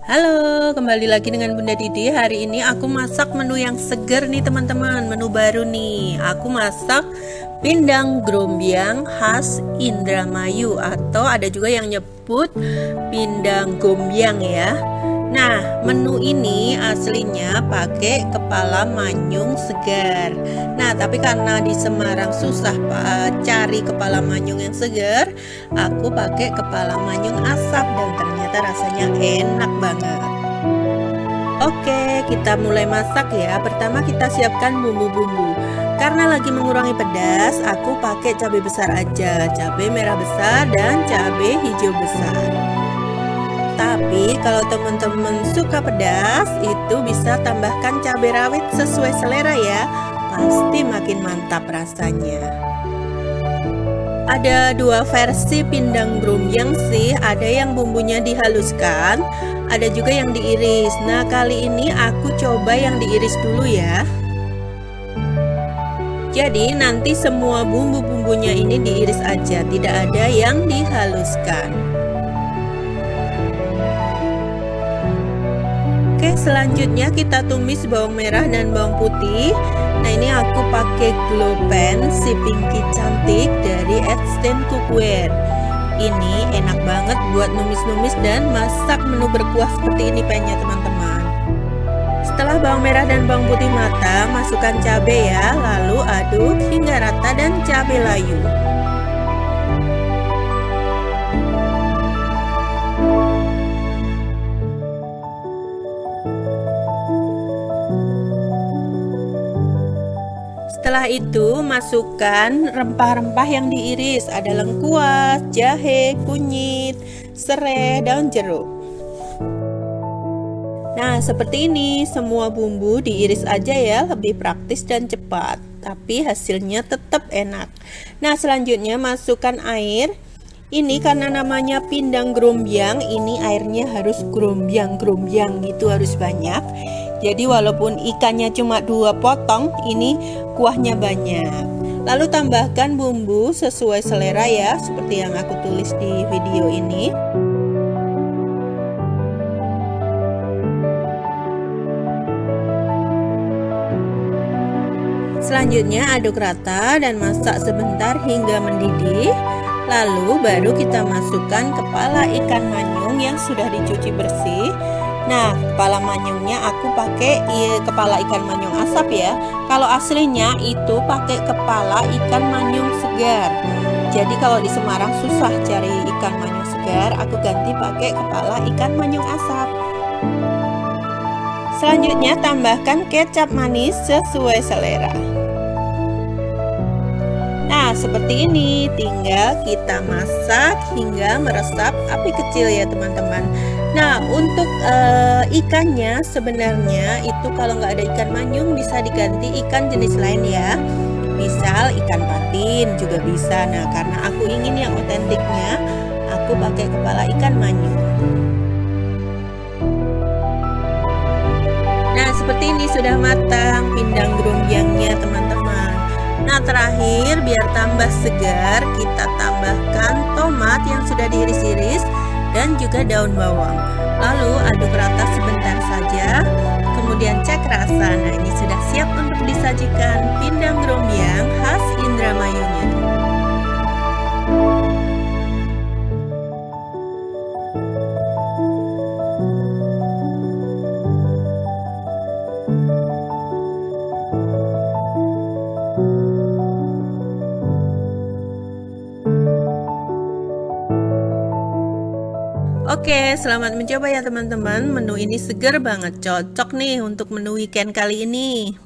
Halo, kembali lagi dengan Bunda Didi. Hari ini aku masak menu yang seger nih teman-teman. Menu baru nih. Aku masak pindang grombyang khas Indramayu, atau ada juga yang nyebut pindang gombyang ya. Nah, menu ini aslinya pakai kepala manyung segar. Nah, tapi karena di Semarang susah cari kepala manyung yang segar, aku pakai kepala manyung asap dan ternyata rasanya enak banget. Oke, kita mulai masak ya. Pertama kita siapkan bumbu-bumbu. Karena lagi mengurangi pedas, aku pakai cabai besar aja, cabai merah besar dan cabai hijau besar. Tapi kalau teman-teman suka pedas, itu bisa tambahkan cabai rawit sesuai selera ya. Pasti makin mantap rasanya. Ada dua versi pindang grombyang sih, ada yang bumbunya dihaluskan, ada juga yang diiris. Nah, kali ini aku coba yang diiris dulu ya. Jadi nanti semua bumbu-bumbunya ini diiris aja, tidak ada yang dihaluskan. Oke, selanjutnya kita tumis bawang merah dan bawang putih. Nah, ini aku pakai glow pan si pinky cantik dari Edstain Cookware. Ini enak banget buat numis-numis dan masak menu berkuah seperti ini pennya teman-teman. Setelah bawang merah dan bawang putih matang, masukkan cabai ya, lalu aduk hingga rata dan cabai layu. Setelah itu masukkan rempah-rempah yang diiris, ada lengkuas, jahe, kunyit, serai, daun jeruk. Nah, seperti ini semua bumbu diiris aja ya, lebih praktis dan cepat, tapi hasilnya tetap enak. Nah, selanjutnya masukkan air. Ini karena namanya pindang grombyang, ini airnya harus grombyang gitu, harus banyak. Jadi walaupun ikannya cuma 2 potong, ini kuahnya banyak. Lalu tambahkan bumbu sesuai selera ya, seperti yang aku tulis di video ini. Selanjutnya aduk rata dan masak sebentar hingga mendidih. Lalu baru kita masukkan kepala ikan manyung yang sudah dicuci bersih. Nah, kepala manyungnya aku pakai kepala ikan manyung asap ya. Kalau aslinya itu pakai kepala ikan manyung segar. Jadi kalau di Semarang susah cari ikan manyung segar, aku ganti pakai kepala ikan manyung asap. Selanjutnya tambahkan kecap manis sesuai selera. Nah, seperti ini, tinggal kita masak hingga meresap api kecil ya teman-teman. Nah, untuk ikannya sebenarnya itu kalau nggak ada ikan manyung bisa diganti ikan jenis lain ya. Misal ikan patin juga bisa. Nah, karena aku ingin yang otentiknya, aku pakai kepala ikan manyung. Nah, seperti ini sudah matang pindang grombyangnya teman-teman. Nah, terakhir biar tambah segar, kita tambahkan tomat yang sudah diiris-iris dan juga daun bawang. Lalu aduk rata sebentar saja, kemudian cek rasa. Nah, ini sudah siap untuk disajikan pindang grombyang khas Indramayunya. Oke, selamat mencoba ya teman-teman. Menu ini seger banget, cocok nih untuk menu weekend kali ini.